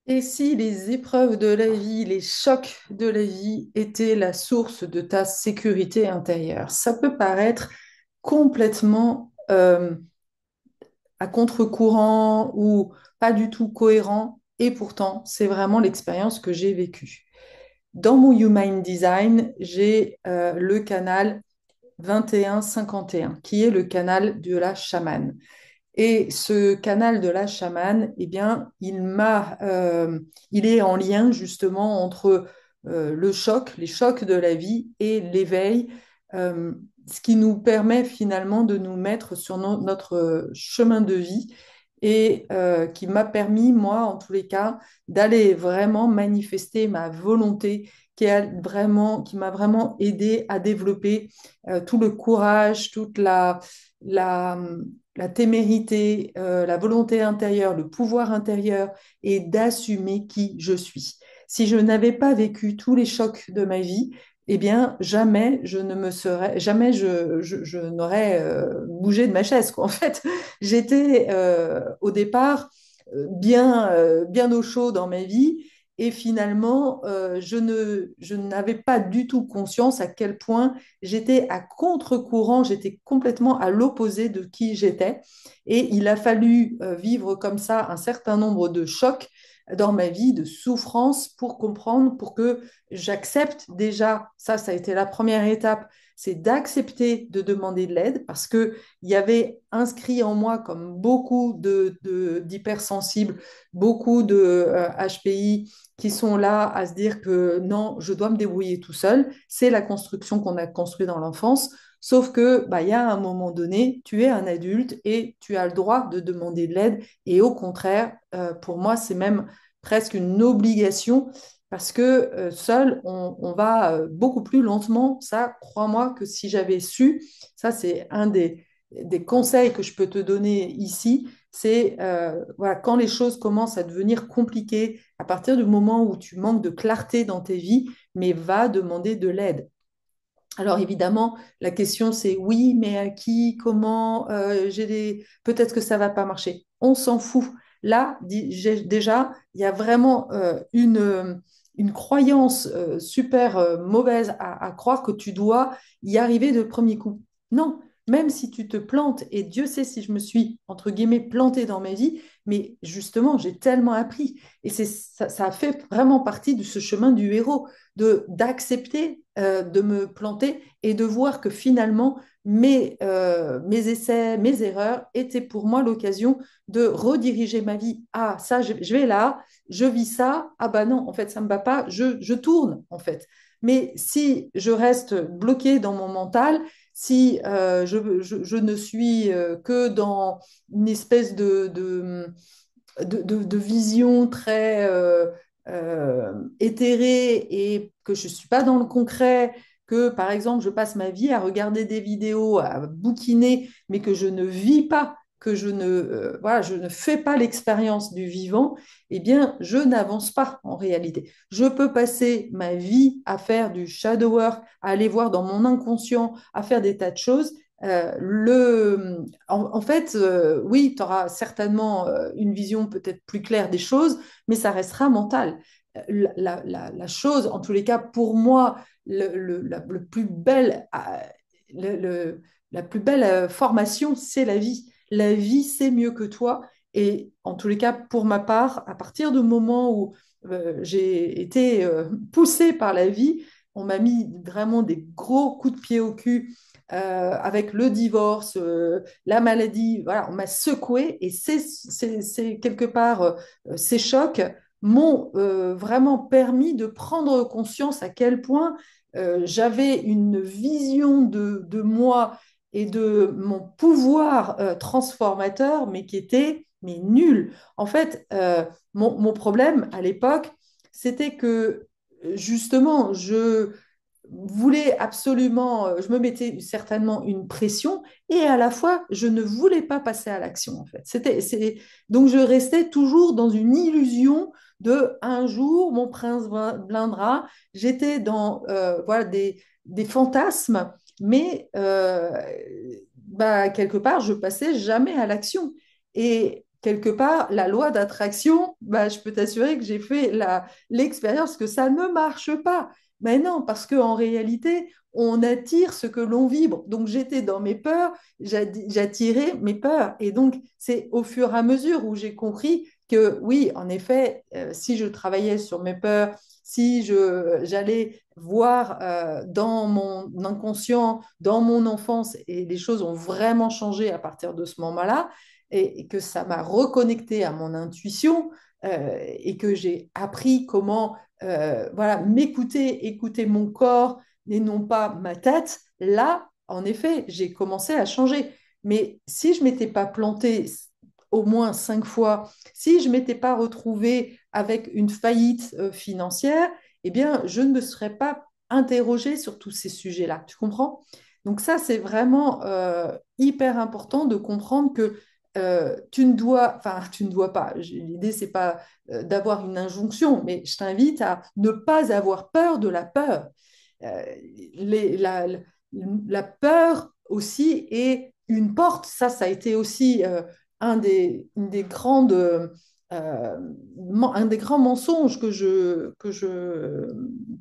Et si les épreuves de la vie, les chocs de la vie étaient la source de ta sécurité intérieure? Ça peut paraître complètement à contre-courant ou pas du tout cohérent, et pourtant, c'est vraiment l'expérience que j'ai vécue. Dans mon Human Design, j'ai le canal 2151, qui est le canal de la chamane. Et ce canal de la chamane, eh bien, il est en lien justement entre le choc, les chocs de la vie et l'éveil, euh, ce qui nous permet finalement de nous mettre sur notre chemin de vie et qui m'a permis, moi, en tous les cas, d'aller vraiment manifester ma volonté qui m'a vraiment aidé à développer tout le courage, toute la, la témérité, la volonté intérieure, le pouvoir intérieur et d'assumer qui je suis. Si je n'avais pas vécu tous les chocs de ma vie, eh bien, jamais je n'aurais bougé de ma chaise, quoi. En fait, j'étais au départ bien au chaud dans ma vie et finalement, je n'avais pas du tout conscience à quel point j'étais à contre-courant, j'étais complètement à l'opposé de qui j'étais. Et il a fallu vivre comme ça un certain nombre de chocs dans ma vie, de souffrances pour comprendre, pour que j'accepte déjà, ça a été la première étape, c'est d'accepter de demander de l'aide parce qu'il y avait inscrit en moi, comme beaucoup d'hypersensibles, beaucoup de HPI qui sont là à se dire que non, je dois me débrouiller tout seul. C'est la construction qu'on a construite dans l'enfance. Sauf que, bah, il y a un moment donné, tu es un adulte et tu as le droit de demander de l'aide. Et au contraire, pour moi, c'est même presque une obligation parce que seul, on va beaucoup plus lentement. Ça, crois-moi que si j'avais su, ça, c'est un des conseils que je peux te donner ici, c'est voilà, quand les choses commencent à devenir compliquées, à partir du moment où tu manques de clarté dans tes vies, mais va demander de l'aide. Alors évidemment, la question c'est oui, mais à qui, comment, peut-être que ça va pas marcher. On s'en fout. Là, déjà, il y a vraiment une croyance super mauvaise à croire que tu dois y arriver de premier coup. Non, même si tu te plantes, et Dieu sait si je me suis, entre guillemets, plantée dans ma vie, mais justement, j'ai tellement appris. Et ça a fait vraiment partie de ce chemin du héros d'accepter de me planter et de voir que finalement mes essais, mes erreurs étaient pour moi l'occasion de rediriger ma vie. Ah, ça, je vais là, je vis ça. Ah bah non, en fait, ça ne me va pas, je tourne en fait. Mais si je reste bloquée dans mon mental, si je ne suis que dans une espèce de vision très éthérée et que je ne suis pas dans le concret, que par exemple je passe ma vie à regarder des vidéos, à bouquiner, mais que je ne vis pas, que voilà, je ne fais pas l'expérience du vivant, eh bien je n'avance pas en réalité. Je peux passer ma vie à faire du shadow work, à aller voir dans mon inconscient, à faire des tas de choses. En fait, oui, tu auras certainement une vision peut-être plus claire des choses, mais ça restera mental. La chose, en tous les cas, pour moi, le plus belle, la plus belle formation, c'est la vie. La vie, c'est mieux que toi. Et en tous les cas, pour ma part, à partir du moment où j'ai été poussée par la vie, on m'a mis vraiment des gros coups de pied au cul avec le divorce, la maladie, voilà, on m'a secoué et c'est quelque part ces chocs m'ont vraiment permis de prendre conscience à quel point j'avais une vision de moi et de mon pouvoir transformateur, mais qui était mais nul. En fait, mon problème à l'époque, c'était que justement, je voulais absolument, je me mettais certainement une pression et à la fois, je ne voulais pas passer à l'action en fait. Donc je restais toujours dans une illusion de un jour, mon prince viendra. J'étais dans voilà, des fantasmes, mais bah, quelque part, je passais jamais à l'action. Et quelque part, la loi d'attraction, bah, je peux t'assurer que j'ai fait l'expérience que ça ne marche pas. Mais non, parce qu'en réalité, on attire ce que l'on vibre. Donc j'étais dans mes peurs, j'attirais mes peurs. Et donc c'est au fur et à mesure où j'ai compris que oui, en effet, si je travaillais sur mes peurs, si j'allais voir dans mon inconscient, dans mon enfance, et les choses ont vraiment changé à partir de ce moment-là, et que ça m'a reconnecté à mon intuition, et que j'ai appris comment voilà, m'écouter, écouter mon corps et non pas ma tête, là, en effet, j'ai commencé à changer. Mais si je ne m'étais pas plantée au moins 5 fois, si je ne m'étais pas retrouvée avec une faillite financière, eh bien, je ne me serais pas interrogée sur tous ces sujets-là. Tu comprends? Donc ça, c'est vraiment hyper important de comprendre que tu ne dois pas. L'idée, c'est pas d'avoir une injonction, mais je t'invite à ne pas avoir peur de la peur. Euh, les- la, la peur aussi est une porte. Ça a été aussi une des grandes, un des grands mensonges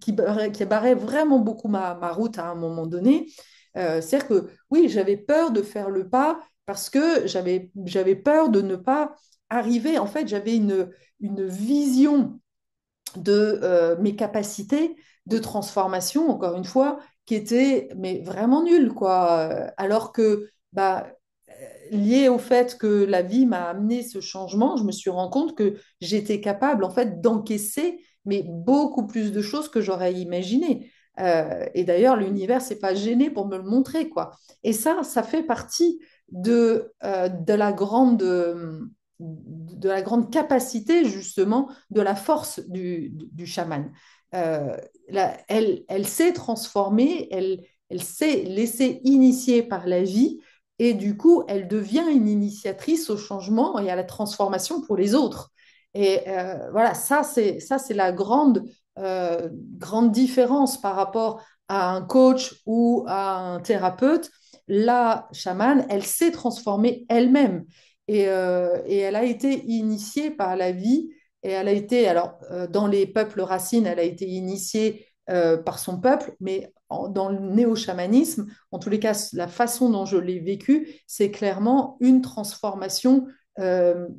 qui barrait vraiment beaucoup ma route à un moment donné. C'est-à-dire que oui, j'avais peur de faire le pas parce que j'avais peur de ne pas arriver. En fait, j'avais une vision de mes capacités de transformation, encore une fois, qui étaient mais vraiment nulles, quoi. Alors que, bah, lié au fait que la vie m'a amené ce changement, je me suis rendu compte que j'étais capable, en fait, d'encaisser mais beaucoup plus de choses que j'aurais imaginé. Et d'ailleurs, l'univers s'est pas gêné pour me le montrer, quoi. Et ça fait partie de la grande capacité, justement, de la force du chaman. Euh, elle s'est transformée, elle s'est laissée initier par la vie et du coup, elle devient une initiatrice au changement et à la transformation pour les autres. Et voilà, ça, c'est la grande différence par rapport à un coach ou à un thérapeute. La chamane, elle s'est transformée elle-même et elle a été initiée par la vie. Et elle a été, alors, dans les peuples racines, elle a été initiée par son peuple, mais dans le néo-chamanisme, en tous les cas, la façon dont je l'ai vécu, c'est clairement une transformation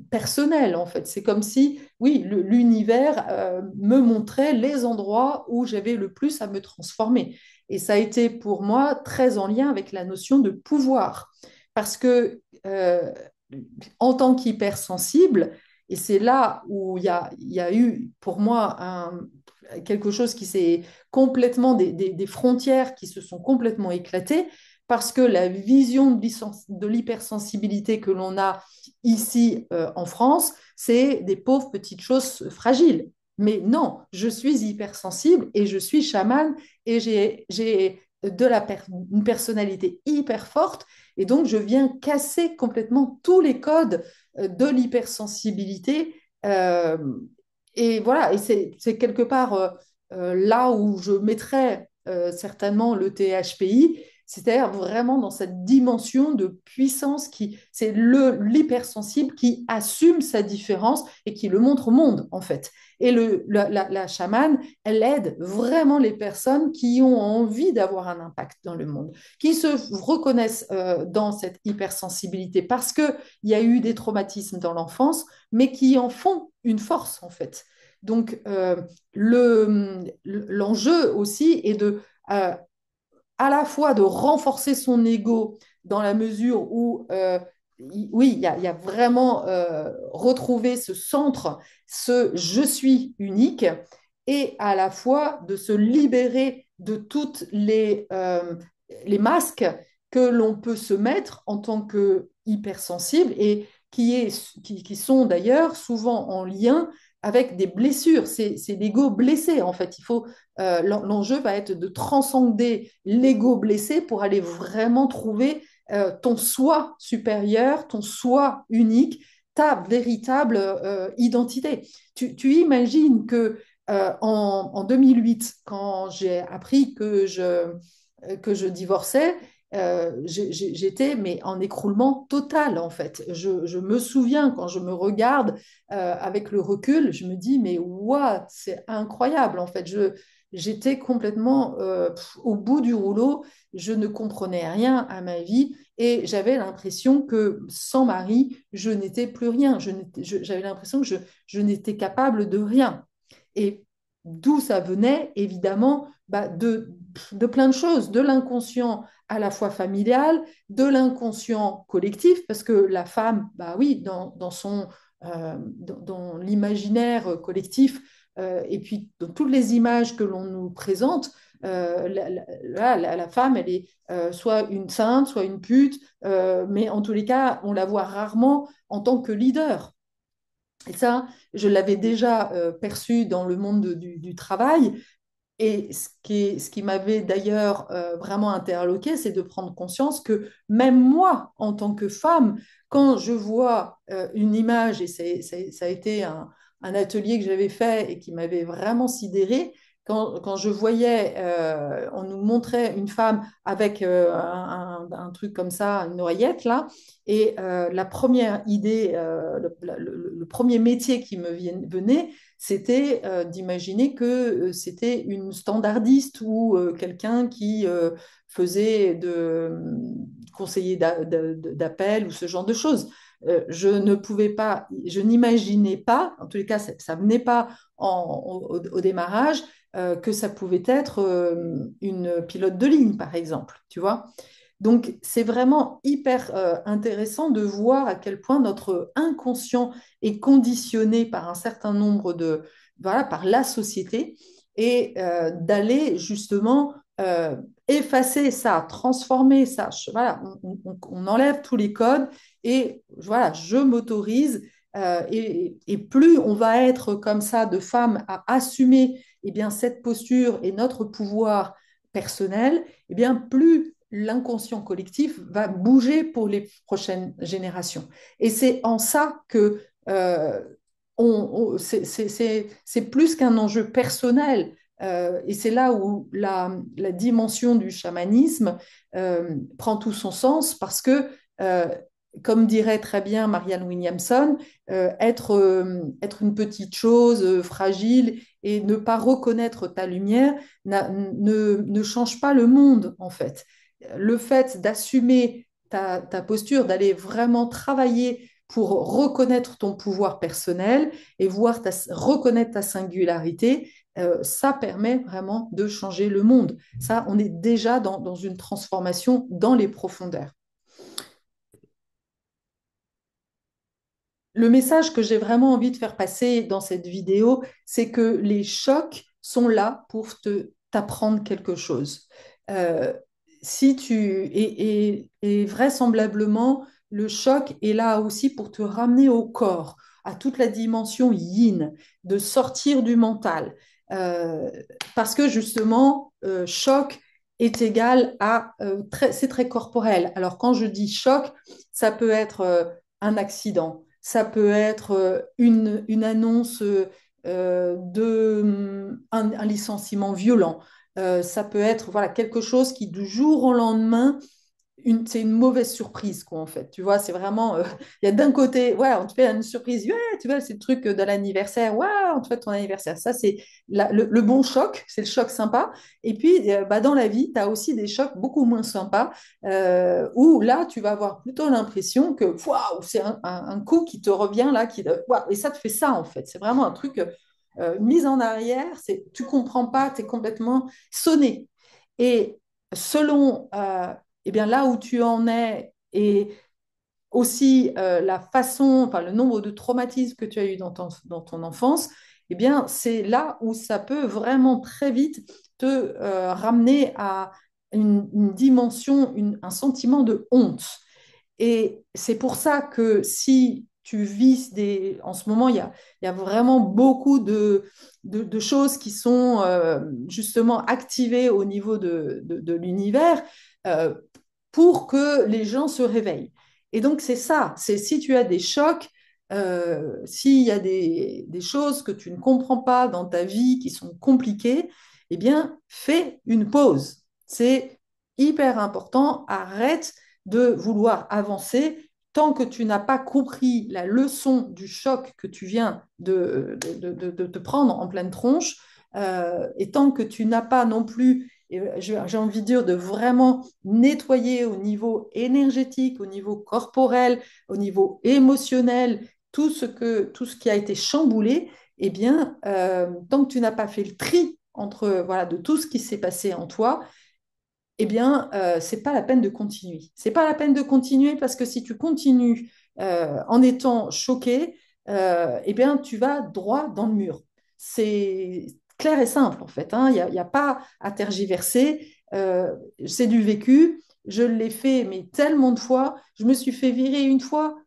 personnelle, en fait. C'est comme si, oui, l'univers me montrait les endroits où j'avais le plus à me transformer. Et ça a été pour moi très en lien avec la notion de pouvoir. Parce que en tant qu'hypersensible, et c'est là où il y a eu pour moi quelque chose qui s'est complètement, des frontières qui se sont complètement éclatées, parce que la vision de l'hypersensibilité que l'on a ici en France, c'est des pauvres petites choses fragiles. Mais non, je suis hypersensible et je suis chamane et j'ai une personnalité hyper forte et donc je viens casser complètement tous les codes de l'hypersensibilité. Euh, et voilà, et c'est quelque part là où je mettrais certainement le THPI, c'est-à-dire vraiment dans cette dimension de puissance qui, c'est l'hypersensible qui assume sa différence et qui le montre au monde, en fait. Et la chamane, elle aide vraiment les personnes qui ont envie d'avoir un impact dans le monde, qui se reconnaissent dans cette hypersensibilité parce qu'il y a eu des traumatismes dans l'enfance, mais qui en font une force, en fait. Donc, l'enjeu aussi est à la fois de renforcer son ego dans la mesure où, oui, il y a vraiment retrouvé ce centre, ce je suis unique, et à la fois de se libérer de toutes les masques que l'on peut se mettre en tant que hypersensible et qui sont d'ailleurs souvent en lien avec des blessures. C'est l'ego blessé, en fait. L'enjeu va être de transcender l'ego blessé pour aller vraiment trouver ton soi supérieur, ton soi unique, ta véritable identité. Tu imagines que en 2008, quand j'ai appris que je divorçais, j'étais mais en écroulement total en fait. Je me souviens quand je me regarde avec le recul, je me dis mais what, c'est incroyable en fait. J'étais complètement au bout du rouleau, je ne comprenais rien à ma vie et j'avais l'impression que sans mari, je n'étais plus rien. J'avais l'impression que je n'étais capable de rien. Et d'où ça venait, évidemment, bah, de plein de choses, de l'inconscient à la fois familial, de l'inconscient collectif, parce que la femme, bah oui, dans l'imaginaire collectif, et puis dans toutes les images que l'on nous présente, la femme, elle est soit une sainte, soit une pute, mais en tous les cas, on la voit rarement en tant que leader. Et ça, je l'avais déjà perçu dans le monde du travail, et ce qui m'avait d'ailleurs vraiment interloqué, c'est de prendre conscience que même moi, en tant que femme, quand je vois une image, et ça a été un atelier que j'avais fait et qui m'avait vraiment sidérée, quand je voyais, on nous montrait une femme avec un truc comme ça, une oreillette là, et la première idée, le premier métier qui me venait, c'était d'imaginer que c'était une standardiste ou quelqu'un qui faisait conseiller d'appel ou ce genre de choses. Je ne pouvais pas, je n'imaginais pas, en tous les cas, ça venait pas au démarrage, que ça pouvait être une pilote de ligne, par exemple, tu vois. Donc, c'est vraiment hyper intéressant de voir à quel point notre inconscient est conditionné par un certain nombre voilà, par la société et d'aller justement effacer ça, transformer ça. Voilà, on enlève tous les codes et voilà, je m'autorise. Et plus on va être comme ça de femmes à assumer eh bien, cette posture et notre pouvoir personnel, eh bien, plus l'inconscient collectif va bouger pour les prochaines générations. Et c'est en ça que c'est plus qu'un enjeu personnel. Et c'est là où la dimension du chamanisme prend tout son sens parce que, euh, comme dirait très bien Marianne Williamson, être une petite chose fragile et ne pas reconnaître ta lumière ne change pas le monde, en fait. Le fait d'assumer ta posture, d'aller vraiment travailler pour reconnaître ton pouvoir personnel et reconnaître ta singularité, ça permet vraiment de changer le monde. Ça, on est déjà dans une transformation dans les profondeurs. Le message que j'ai vraiment envie de faire passer dans cette vidéo, c'est que les chocs sont là pour t'apprendre quelque chose. Euh, si tu et vraisemblablement, le choc est là aussi pour te ramener au corps, à toute la dimension yin, de sortir du mental. Euh, Parce que justement, choc est égal à c'est très corporel. Alors quand je dis choc, ça peut être un accident, ça peut être une annonce un licenciement violent. Ça peut être voilà, quelque chose qui, du jour au lendemain, c'est une mauvaise surprise, quoi, en fait. Tu vois, c'est vraiment. Il y a d'un côté, ouais, on te fait une surprise, ouais, tu vois, c'est le truc de l'anniversaire, ouais, on te fait ton anniversaire. Ça, c'est le bon choc, c'est le choc sympa. Et puis, bah, dans la vie, tu as aussi des chocs beaucoup moins sympas, où là, tu vas avoir plutôt l'impression que, waouh, c'est un coup qui te revient là, waouh, et ça te fait ça, en fait. C'est vraiment un truc, mise en arrière, tu comprends pas, tu es complètement sonné. Et selon eh bien, là où tu en es et aussi la façon, enfin, le nombre de traumatismes que tu as eu dans ton enfance, eh bien, c'est là où ça peut vraiment très vite te ramener à une dimension, un sentiment de honte. Et c'est pour ça que si tu vis en ce moment, il y a vraiment beaucoup de choses qui sont justement activées au niveau de l'univers euh, pour que les gens se réveillent. Et donc, c'est ça, c'est si tu as des chocs, s'il y a des choses que tu ne comprends pas dans ta vie qui sont compliquées, eh bien, fais une pause. C'est hyper important, arrête de vouloir avancer tant que tu n'as pas compris la leçon du choc que tu viens de te prendre en pleine tronche, et tant que tu n'as pas non plus, j'ai envie de dire, de vraiment nettoyer au niveau énergétique, au niveau corporel, au niveau émotionnel, tout ce qui a été chamboulé, eh bien, tant que tu n'as pas fait le tri entre, voilà, de tout ce qui s'est passé en toi, eh bien, c'est pas la peine de continuer. C'est pas la peine de continuer parce que si tu continues en étant choqué, eh bien, tu vas droit dans le mur. C'est clair et simple, en fait, hein. Il y a pas à tergiverser. C'est du vécu. Je l'ai fait, mais tellement de fois. Je me suis fait virer une fois.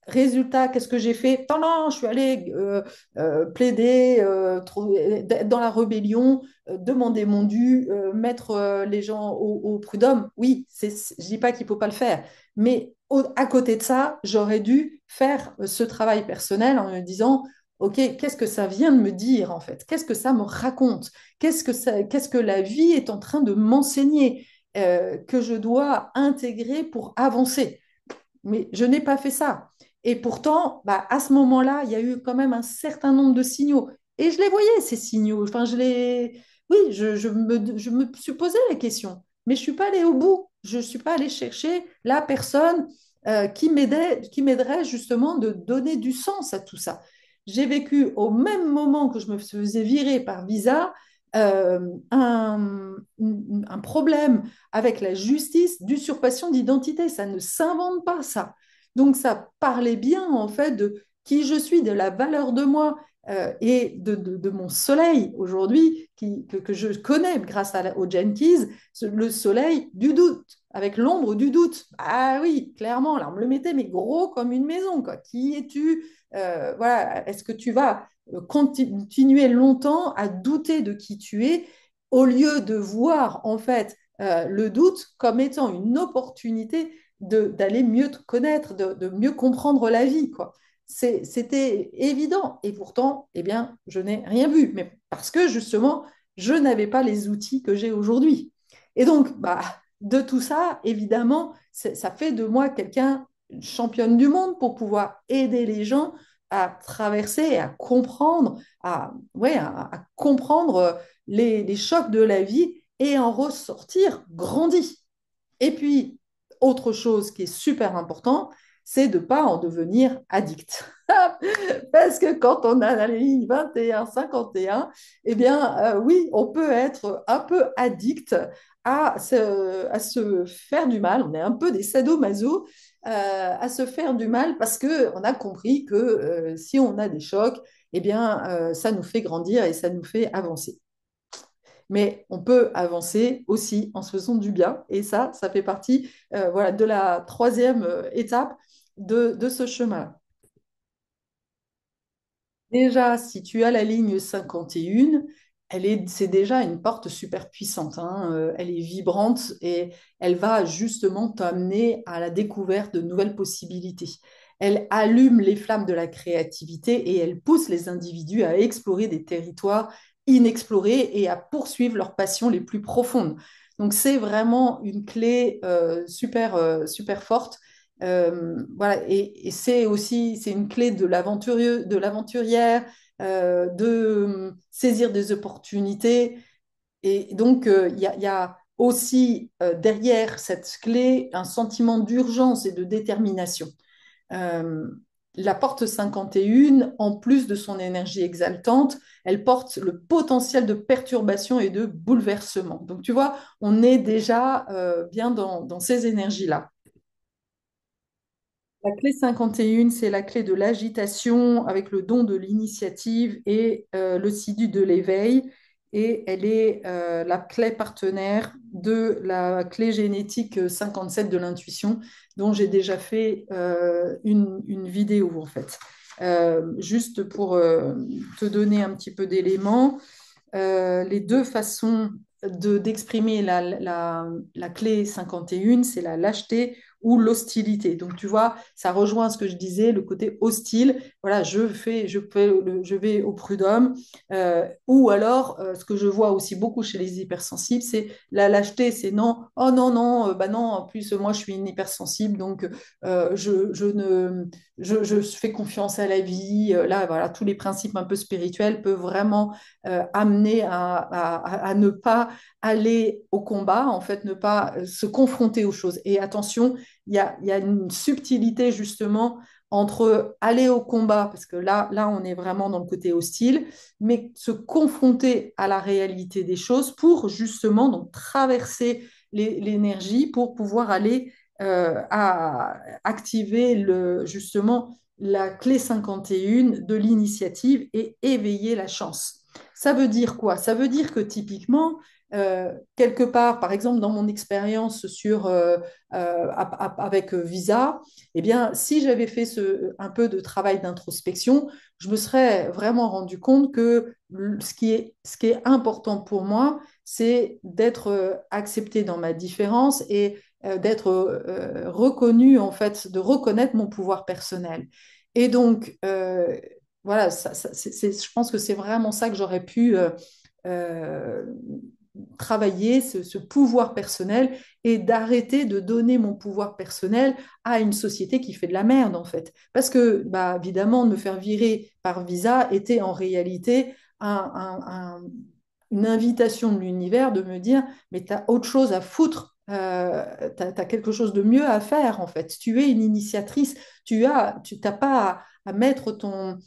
Résultat, qu'est-ce que j'ai fait? Non, non, je suis allée plaider, être dans la rébellion, demander mon dû, mettre les gens au prud'homme. Oui, je ne dis pas qu'il ne faut pas le faire, mais à côté de ça, j'aurais dû faire ce travail personnel en me disant, OK, qu'est-ce que ça vient de me dire en fait? Qu'est-ce que ça me raconte? Qu'est-ce que la vie est en train de m'enseigner que je dois intégrer pour avancer? Mais je n'ai pas fait ça. Et pourtant, bah, à ce moment-là, il y a eu quand même un certain nombre de signaux. Et je les voyais, ces signaux. Enfin, oui, je me suis posé la question, mais je ne suis pas allée au bout. Je ne suis pas allée chercher la personne qui m'aiderait justement de donner du sens à tout ça. J'ai vécu au même moment que je me faisais virer par visa euh, un problème avec la justice d'usurpation d'identité. Ça ne s'invente pas, ça. Donc, ça parlait bien, en fait, de qui je suis, de la valeur de moi et de mon soleil aujourd'hui, que je connais grâce au Jenkins, le soleil du doute, avec l'ombre du doute. Ah oui, clairement, là, on me le mettait, mais gros comme une maison, quoi. Qui es-tu? Voilà, est-ce que tu vas continuer longtemps à douter de qui tu es au lieu de voir en fait le doute comme étant une opportunité d'aller mieux te connaître, de mieux comprendre la vie, quoi. C'était évident. Et pourtant, eh bien, je n'ai rien vu. Mais parce que justement, je n'avais pas les outils que j'ai aujourd'hui. Et donc, bah, de tout ça, évidemment, ça fait de moi quelqu'un, une championne du monde pour pouvoir aider les gens à traverser, à comprendre, ouais, à comprendre les chocs de la vie et en ressortir grandi. Et puis, autre chose qui est super important, c'est de ne pas en devenir addict. Parce que quand on a la ligne 21, 51, eh bien, oui, on peut être un peu addict à se faire du mal. On est un peu des sadomaso à se faire du mal parce qu'on a compris que si on a des chocs, eh bien, ça nous fait grandir et ça nous fait avancer. Mais on peut avancer aussi en se faisant du bien. Et ça fait partie voilà, de la troisième étape de ce chemin. Déjà, si tu as la ligne 51, c'est déjà une porte super puissante, hein. Elle est vibrante et elle va justement t'amener à la découverte de nouvelles possibilités. Elle allume les flammes de la créativité et elle pousse les individus à explorer des territoires inexplorés et à poursuivre leurs passions les plus profondes. Donc, c'est vraiment une clé super forte voilà, et c'est aussi c'est une clé de l'aventurière, de saisir des opportunités. Et donc, il y a aussi derrière cette clé un sentiment d'urgence et de détermination. Euh, la porte 51, en plus de son énergie exaltante, elle porte le potentiel de perturbation et de bouleversement. Donc, tu vois, on est déjà bien dans ces énergies-là. La clé 51, c'est la clé de l'agitation avec le don de l'initiative et le sidu de l'éveil. Et elle est la clé partenaire de la clé génétique 57 de l'intuition, dont j'ai déjà fait une vidéo en fait. Juste pour te donner un petit peu d'éléments, les deux façons d'exprimer la clé 51, c'est la lâcheté ou l'hostilité. Donc, tu vois, ça rejoint ce que je disais, le côté hostile. Voilà, je vais au prud'homme. Ou alors, ce que je vois aussi beaucoup chez les hypersensibles, c'est la lâcheté, c'est non, oh non, non, bah non, en plus, moi, je suis une hypersensible, donc je ne, je fais confiance à la vie. Là, voilà, tous les principes un peu spirituels peuvent vraiment amener à ne pas aller au combat, en fait, ne pas se confronter aux choses. Et attention, il y a une subtilité justement entre aller au combat, parce que là, on est vraiment dans le côté hostile, mais se confronter à la réalité des choses pour justement donc, traverser l'énergie pour pouvoir aller à activer justement la clé 51 de l'initiative et éveiller la chance. Ça veut dire quoi? Ça veut dire que typiquement, quelque part, par exemple, dans mon expérience avec Visa, eh bien, si j'avais fait un peu de travail d'introspection, je me serais vraiment rendu compte que ce qui est important pour moi, c'est d'être accepté dans ma différence et d'être reconnu, en fait, de reconnaître mon pouvoir personnel. Et donc, voilà, je pense que c'est vraiment ça que j'aurais pu euh, travailler, ce pouvoir personnel et d'arrêter de donner mon pouvoir personnel à une société qui fait de la merde, en fait. Parce que, bah, évidemment, me faire virer par visa était en réalité une invitation de l'univers de me dire, mais tu as autre chose à foutre. Tu as, quelque chose de mieux à faire, en fait. Tu es une initiatrice. Tu n'as pas à mettre ton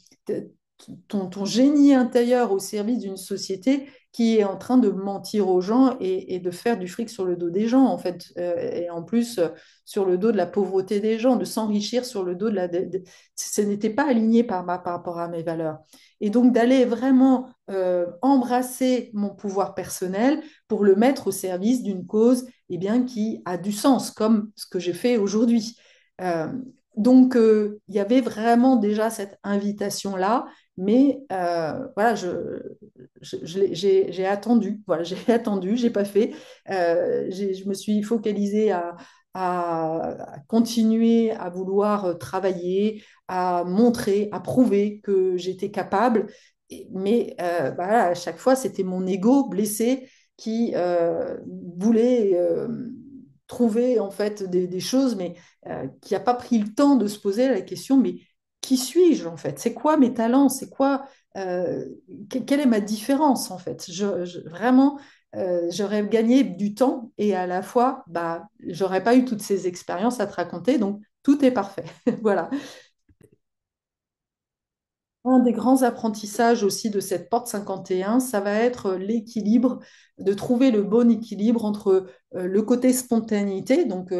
génie intérieur au service d'une société qui est en train de mentir aux gens et de faire du fric sur le dos des gens, en fait, et en plus sur le dos de la pauvreté des gens, de s'enrichir sur le dos ce n'était pas aligné par rapport à mes valeurs. Et donc d'aller vraiment embrasser mon pouvoir personnel pour le mettre au service d'une cause eh bien, qui a du sens, comme ce que j'ai fait aujourd'hui. Euh, donc, il y avait vraiment déjà cette invitation-là, mais voilà, j'ai attendu, voilà, j'ai attendu, j'ai pas fait. Je me suis focalisée à continuer à vouloir travailler, à montrer, à prouver que j'étais capable. Mais voilà, à chaque fois, c'était mon ego blessé qui voulait trouver en fait des choses, mais qui n'a pas pris le temps de se poser la question, mais qui suis-je en fait? C'est quoi mes talents? C'est quoi euh, quelle est ma différence en fait? Vraiment, j'aurais gagné du temps et à la fois, bah, j'aurais pas eu toutes ces expériences à te raconter, donc tout est parfait. Voilà. Un des grands apprentissages aussi de cette porte 51, ça va être l'équilibre, de trouver le bon équilibre entre le côté spontanéité, donc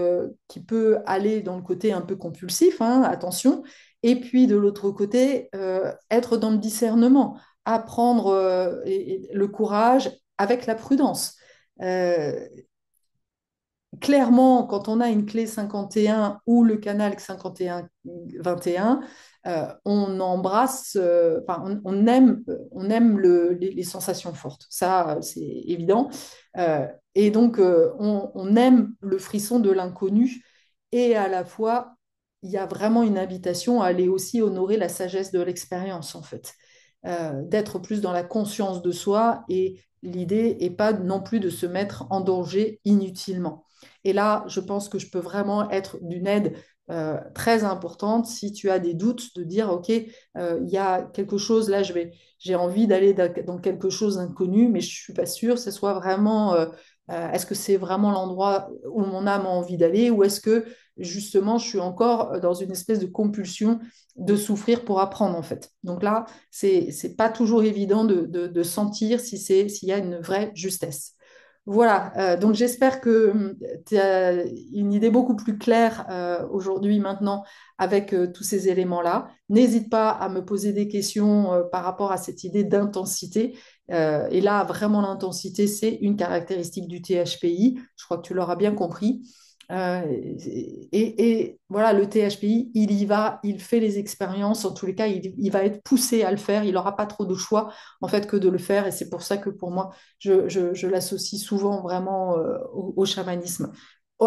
qui peut aller dans le côté un peu compulsif, hein, attention, et puis de l'autre côté, être dans le discernement, apprendre le courage avec la prudence. Euh, Clairement, quand on a une clé 51 ou le canal 51-21, on embrasse, enfin, on aime les sensations fortes. Ça, c'est évident. Et donc, on aime le frisson de l'inconnu. Et à la fois, il y a vraiment une invitation à aller aussi honorer la sagesse de l'expérience, en fait. D'être plus dans la conscience de soi. Et l'idée n'est pas non plus de se mettre en danger inutilement. Et là, je pense que je peux vraiment être d'une aide très importante si tu as des doutes, de dire, OK, il y a quelque chose, là, j'ai envie d'aller dans quelque chose d'inconnu, mais je ne suis pas sûre que ce soit vraiment, est-ce que c'est vraiment l'endroit où mon âme a envie d'aller, ou est-ce que justement, je suis encore dans une espèce de compulsion de souffrir pour apprendre, en fait. Donc là, c'est pas toujours évident de sentir si s'il y a une vraie justesse. Voilà, donc j'espère que tu as une idée beaucoup plus claire aujourd'hui, maintenant, avec tous ces éléments-là. N'hésite pas à me poser des questions par rapport à cette idée d'intensité. Et là, vraiment, l'intensité, c'est une caractéristique du THPI. Je crois que tu l'auras bien compris. Et voilà, le THPI, il y va, il fait les expériences. En tous les cas, il va être poussé à le faire. Il n'aura pas trop de choix, en fait, que de le faire. Et c'est pour ça que pour moi, je l'associe souvent vraiment au chamanisme.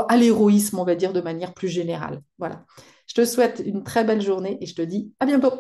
à l'héroïsme, on va dire, de manière plus générale. Voilà. Je te souhaite une très belle journée et je te dis à bientôt.